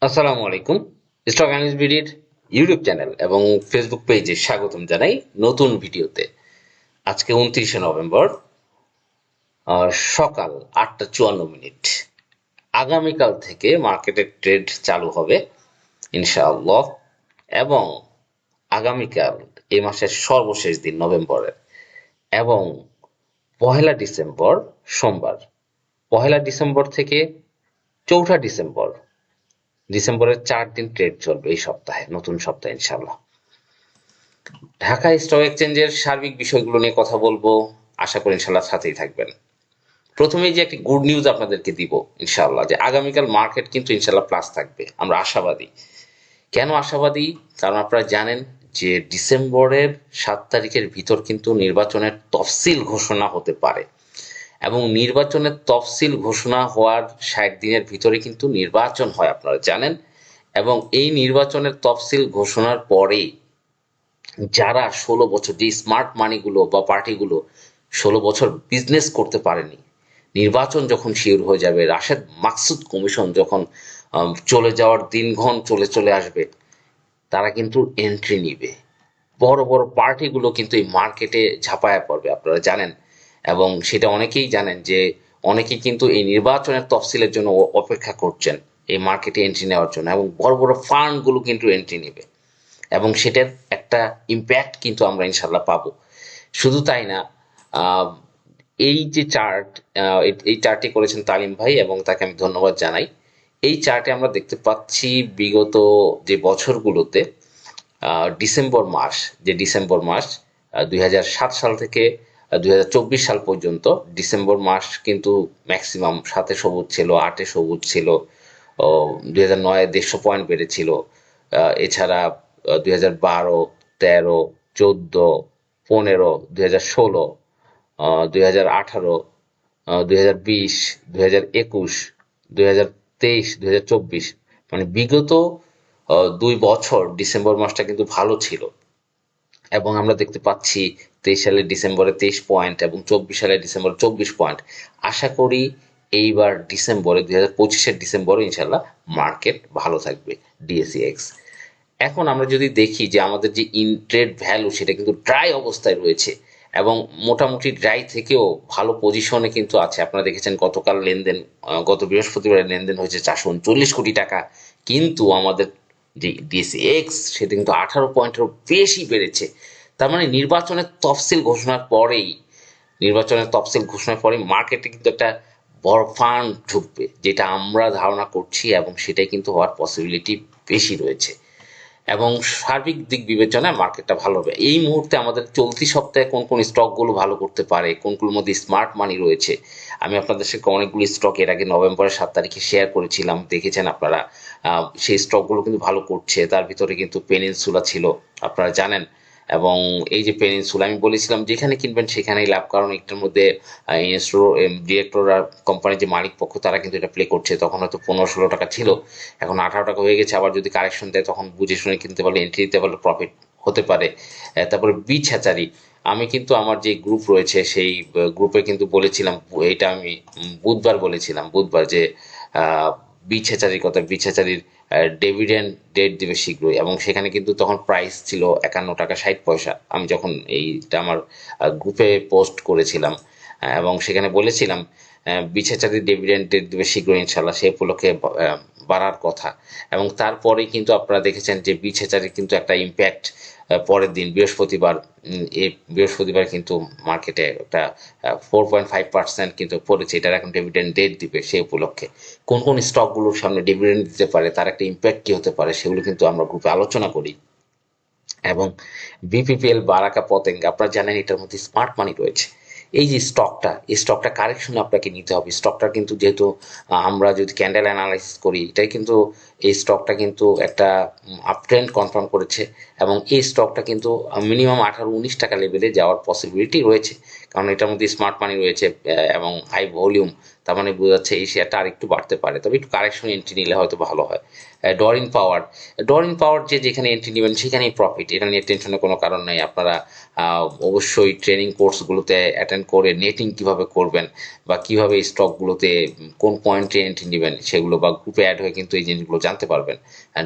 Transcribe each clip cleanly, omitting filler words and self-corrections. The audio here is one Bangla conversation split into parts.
আসসালামু আলাইকুম। স্টক অ্যানালিস্ট বিডির ইউটিউব চ্যানেল এবং ফেসবুক পেজে স্বাগতম জানাই নতুন ভিডিওতে। আজকে 29শে নভেম্বর, সকাল 8টা 54 মিনিট। আগামীকাল থেকে মার্কেটের ট্রেড চালু হবে ইনশাআল্লাহ, এবং আগামীকাল এই মাসের সর্বশেষ দিন নভেম্বরের, এবং 1লা ডিসেম্বর সোমবার, 1লা ডিসেম্বর থেকে 4ঠা ডিসেম্বর, ডিসেম্বরের 4 দিন ট্রেড চলবে এই সপ্তাহে, নতুন সপ্তাহে ইনশাআল্লাহ। ঢাকা স্টক এক্সচেঞ্জের সার্বিক বিষয়গুলো নিয়ে কথা বলবো, আশা করি ইনশাআল্লাহ সাথেই থাকবেন। প্রথমেই যে একটি গুড নিউজ আপনাদেরকে দিব ইনশাআল্লাহ, যে আগামীকাল মার্কেট কিন্তু ইনশাআল্লাহ প্লাস থাকবে, আমরা আশাবাদী। কেন আশাবাদী? কারণ আপনারা জানেন যে ডিসেম্বরের 7 তারিখের ভিতর কিন্তু নির্বাচনের তফসিল ঘোষণা হতে পারে, এবং নির্বাচনের তফসিল ঘোষণা হওয়ার 60 দিনের ভিতরে কিন্তু নির্বাচন হয়, আপনারা জানেন। এবং এই নির্বাচনের তফসিল ঘোষণার পরে যারা 16 বছর, যে স্মার্ট মানিগুলো বা পার্টিগুলো 16 বছর বিজনেস করতে পারেনি, নির্বাচন যখন শিওর হয়ে যাবে, রাশেদ মাকসুদ কমিশন যখন চলে যাওয়ার দিনক্ষণ চলে চলে আসবে, তারা কিন্তু এন্ট্রি নিবে। বড় বড় পার্টিগুলো কিন্তু এই মার্কেটে ঝাঁপায়া পড়বে, আপনারা জানেন। এবং সেটা অনেকেই জানেন যে অনেকেই কিন্তু এই নির্বাচনের তফসিলের জন্য অপেক্ষা করছেন এই মার্কেটে এন্ট্রি নেওয়ার জন্য, এবং বড় বড় ফান্ডগুলো কিন্তু এন্ট্রি নেবে, এবং সেটার একটা ইম্প্যাক্ট কিন্তু আমরা ইনশাল্লাহ পাবো। শুধু তাই না, আহ, এই যে চার্ট, এই চার্টটি করেছেন তালিম ভাই, এবং তাকে আমি ধন্যবাদ জানাই। এই চার্টে আমরা দেখতে পাচ্ছি বিগত যে বছরগুলোতে, ডিসেম্বর মাস 2007 সাল থেকে 2024 সাল পর্যন্ত, ডিসেম্বর মাস কিন্তু ম্যাক্সিমাম 7-এ সবুজ ছিল, 8-এ সবুজ ছিল। 2009-এ 150 পয়েন্ট বেড়েছিল। এছাড়া 2012, 13, 14, 15, 2016, 2018, 2020, 2021, 2023, 2024, মানে বিগত 2 বছর ডিসেম্বর মাসটা কিন্তু ভালো ছিল। এবং আমরা দেখতে পাচ্ছি 23 সালের ডিসেম্বরে 23 পয়েন্ট, এবং 24 সালের ডিসেম্বরে 24 পয়েন্ট। আশা করি এইবার ডিসেম্বরে, 2025-এর ডিসেম্বরে ইনশাল্লাহ মার্কেট ভালো থাকবে, ডিএসইএক্স। এখন আমরা যদি দেখি যে আমাদের যে ইনট্রেড ভ্যালু, সেটা কিন্তু ড্রাই অবস্থায় রয়েছে, এবং মোটামুটি ড্রাই থেকেও ভালো পজিশনে কিন্তু আছে। আপনারা দেখেছেন গতকাল লেনদেন, গত বৃহস্পতিবার লেনদেন হয়েছে 439 কোটি টাকা, কিন্তু আমাদের যে ডিএসইএক্স, সেটা কিন্তু 18 পয়েন্টেরও বেশি বেড়েছে। তার মানে নির্বাচনের তফসিল ঘোষণার পরেই মার্কেটে কিন্তু একটা বড় ফান্ড ঢুকবে, যেটা আমরা ধারণা করছি, এবং সেটাই কিন্তু হওয়ার পসিবিলিটি বেশি রয়েছে। এবং সার্বিক দিক বিবেচনায় মার্কেটটা ভালো হবে। এই মুহূর্তে আমাদের চলতি সপ্তাহে কোন কোন স্টকগুলো ভালো করতে পারে, কোনগুলোর মধ্যে স্মার্ট মানি রয়েছে, আমি আপনাদের সাথে অনেকগুলো স্টক এর আগে নভেম্বরের 7 তারিখে শেয়ার করেছিলাম, দেখেছেন আপনারা। সেই স্টকগুলো কিন্তু ভালো করছে। তার ভিতরে কিন্তু পেনিনসুলা ছিল, আপনারা জানেন। এবং এই যে পেনিনসুলা, আমি বলেছিলাম যেখানে কিনবেন সেখানেই লাভ, কারণ এটার মধ্যে ডিরেক্টর আর কোম্পানির যে মালিক পক্ষ, তারা কিন্তু এটা প্লে করছে। তখন হয়তো 15-16 টাকা ছিল, এখন 18 টাকা হয়ে গেছে। আবার যদি কারেকশন দেয় তখন বুঝে শুনে কিনতে পারলে, এন্ট্রি দিতে পারলে প্রফিট হতে পারে। তারপরে বীজ হ্যাচারি, আমি কিন্তু আমার যে গ্রুপ রয়েছে সেই গ্রুপে কিন্তু বলেছিলাম, এটা আমি বুধবার বলেছিলাম, বুধবার, যে বীজ হ্যাচারির কথা। বীজ হ্যাচারির ডিভিডেন্ড ডেট দিবে শীঘ্রই, এবং সেখানে কিন্তু তখন প্রাইস ছিল 51 টাকা 60 পয়সা, আমি যখন এইটা আমার গ্রুপে পোস্ট করেছিলাম। এবং সেখানে বলেছিলাম বীজ হ্যাচারির ডিভিডেন্ড ডেট দিবে শীঘ্রই ইনশাল্লাহ, সেই উপলক্ষে বাড়ার কথা। এবং তারপরেই কিন্তু আপনারা দেখেছেন যে বীজ হ্যাচারির কিন্তু একটা ইম্প্যাক্ট পরের দিন বৃহস্পতিবার, এই বৃহস্পতিবার কিন্তু মার্কেটে একটা 4.5% কিন্তু পড়েছে। এটার এখন ডিভিডেন্ড ডেট দিবে, সেই উপলক্ষে কোন কোন স্টকগুলোর সামনে ডিভিডেন্ড দিতে পারে, তার একটা ইম্প্যাক্ট কি হতে পারে, সেগুলো কিন্তু আমরা গ্রুপে আলোচনা করি। এবং বিপিপিএল, বারাকা, পতেঙ্গা, আপনারা জানেন এটার মধ্যে স্মার্ট মানি রয়েছে। এই যে স্টকটা, এই স্টকটা কারেকশনে আপনাকে নিতে হবে। স্টকটা কিন্তু যেহেতু আমরা যদি ক্যান্ডেল অ্যানালাইসিস করি, এটাই কিন্তু, এই স্টকটা কিন্তু একটা আপ ট্রেন্ড কনফার্ম করেছে, এবং এই স্টকটা কিন্তু মিনিমাম 18-19 টাকা লেভেলে যাওয়ার পসিবিলিটি রয়েছে, কারণ এটার মধ্যে স্মার্ট মানি রয়েছে এবং হাই ভলিউম। তার মানে বোঝা যাচ্ছে এই শেয়ারটা আরেকটু বাড়তে পারে, তবে একটু কারেকশন এন্ট্রি নিলে হয়তো ভালো হয়। ডরিন পাওয়ার যে যেখানে এন্ট্রি নেবেন সেখানেই প্রফিট, এটা নিয়ে টেনশনের কোনো কারণ নেই। আপনারা অবশ্যই ট্রেনিং কোর্সগুলোতে অ্যাটেন্ড করে নেটিং কিভাবে করবেন বা কিভাবে স্টকগুলোতে কোন পয়েন্টে এন্ট্রি নেবেন সেগুলো, বা গ্রুপে অ্যাড হয়ে কিন্তু এই জিনিসগুলো জানতে পারবেন।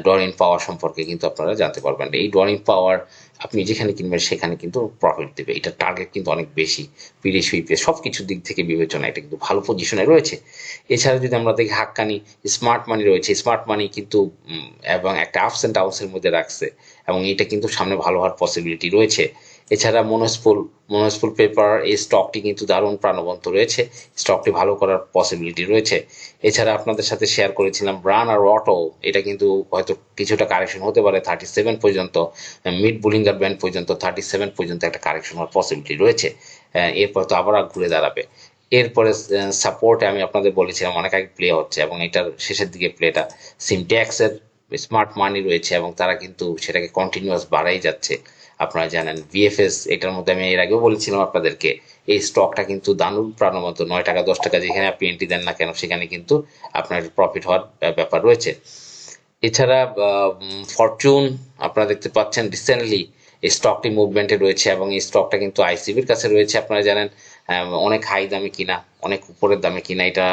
ডরিন পাওয়ার সম্পর্কে কিন্তু আপনারা জানতে পারবেন। এই ডরিন পাওয়ার আপনি যেখানে কিনবেন সেখানে কিন্তু প্রফিট দেবে, এটা টার্গেট কিন্তু অনেক বেশি, পিরিশ হুইপে সব কিছুর দিক থেকে বিবেচনা এটা কিন্তু ভালো পজিশনে রয়েছে। এছাড়া যদি আমরা দেখি হাক্কানি স্মার্ট মানি রয়েছে, স্মার্ট মানি কিন্তু এবং একটা আপস অ্যান্ড ডাউনসের মধ্যে রাখছে, এবং এটা কিন্তু সামনে ভালো হওয়ার পসিবিলিটি রয়েছে। এছাড়া মনোস্পুল পেপার এই স্টকটি কিন্তু দারুণ প্রাণবন্ত রয়েছে, স্টকটি ভালো করার পসিবিলিটি রয়েছে। এছাড়া আপনাদের সাথে শেয়ার করেছিলাম ব্রান আর অটো, এটা কিন্তু হয়তো কিছুটা কারেকশন হতে পারে 37 পর্যন্ত, মিড বুলিঙ্গার ব্যান্ড পর্যন্ত 37 পর্যন্ত একটা কারেকশন হওয়ার পসিবিলিটি রয়েছে। এরপর তো আবার ঘুরে দাঁড়াবে। এরপরে সাপোর্টে আমি আপনাদের বলেছিলাম অনেক আগে প্লে হচ্ছে, এবং এটার শেষের দিকে প্লেটা সিমট্যাক্সের স্মার্ট মানি রয়েছে, এবং তারা কিন্তু সেটাকে কন্টিনিউয়াস বাড়াই যাচ্ছে। আপনারা জানেন ভিএফএস, এটার মধ্যে আমি এর আগেও বলেছিলাম আপনাদেরকে, এই স্টকটা কিন্তু দারুণ প্রাণবন্ত, 9 টাকা 10 টাকা যেখানে আপনি এন্ট্রি দেন না কেন সেখানে কিন্তু আপনার প্রফিট হওয়ার ব্যাপার রয়েছে। এছাড়া ফরচুন আপনারা দেখতে পাচ্ছেন রিসেন্টলি এই স্টকটি মুভমেন্টে রয়েছে, এবং এই স্টকটা কিন্তু আইসিবির কাছে রয়েছে। আপনারা জানেন অনেক হাই দামে কিনা, অনেক উপরের দামে কিনা, এটা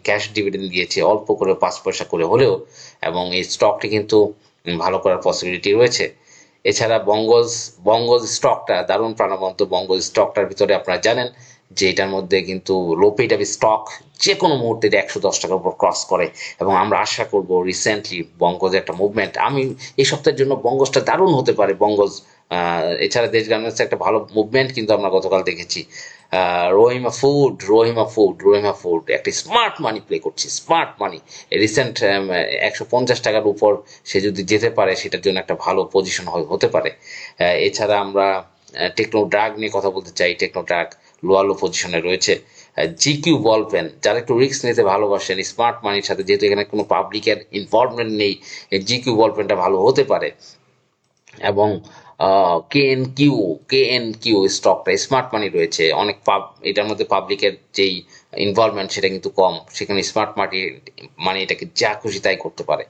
ক্যাশ ডিভিডেন্ড দিয়েছে অল্প করে 5 পয়সা করে হলেও, এবং এই স্টকটি কিন্তু ভালো করার পসিবিলিটি রয়েছে। এছাড়া বঙ্গজ স্টকটা দারুণ প্রাণবন্ত। বঙ্গজ স্টকটার ভিতরে আপনারা জানেন যে এটার মধ্যে কিন্তু লোপেট স্টক যে কোনো মুহূর্তে 110 টাকার উপর ক্রস করে, এবং আমরা আশা করব রিসেন্টলি বঙ্গজের একটা মুভমেন্ট, আমি এই সপ্তাহের জন্য বঙ্গজটা দারুণ হতে পারে বঙ্গজ। এছাড়া দেশ গার্মেন্টস একটা ভালো মুভমেন্ট কিন্তু আমরা গতকাল দেখেছি। রহিমা ফুড একটা স্মার্ট মানি প্লে করছে, স্মার্ট মানি রিসেন্ট 150 টাকার উপর সে যদি যেতে পারে সেটার জন্য একটা ভালো পজিশন হতে পারে। এছাড়া আমরা টেকনো ড্রাগ নিয়ে কথা বলতে চাই। টেকনো ড্রাগ লো পজিশনে রয়েছে। জিকিউ বল পেন, যারা একটু রিস্ক নিতে ভালোবাসেন স্মার্ট মানির সাথে, যেহেতু এখানে কোনো পাবলিকের ইনভলভমেন্ট নেই, জিকিউ বল পেনটা ভালো হতে পারে। এবং কে এন কিউ স্টকটা স্মার্ট মানি রয়েছে, অনেক এটার মধ্যে পাবলিকের যেই ইনভলভমেন্ট সেটা কিন্তু কম, সেখানে স্মার্ট মানি এটাকে যা খুশি তাই করতে পারে।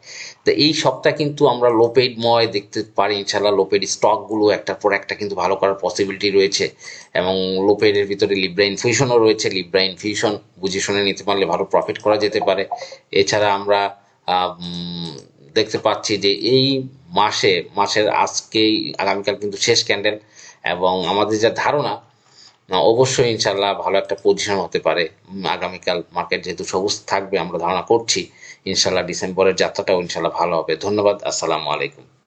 তো এই সপ্তাহ কিন্তু আমরা লোপেডময় দেখতে পারি ইনশাল্লাহ। লোপেড স্টকগুলো একটার পর একটা কিন্তু ভালো করার পসিবিলিটি রয়েছে, এবং লোপেডের ভিতরে লিব্রা ইনফিউশনও রয়েছে। লিব্রা ইনফিউশন বুঝে শুনে নিতে পারলে ভালো প্রফিট করা যেতে পারে। এছাড়া আমরা দেখতে পাচ্ছি যে এই মাসের আজকেই আগামীকাল কিন্তু শেষ ক্যান্ডেল, এবং আমাদের যা ধারণা অবশ্যই ইনশাল্লাহ ভালো একটা পজিশন হতে পারে আগামীকাল। মার্কেট যেহেতু সবুজ থাকবে আমরা ধারণা করছি, ইনশাল্লাহ ডিসেম্বরের যাত্রাটাও ইনশাল্লাহ ভালো হবে। ধন্যবাদ, আসসালামু আলাইকুম।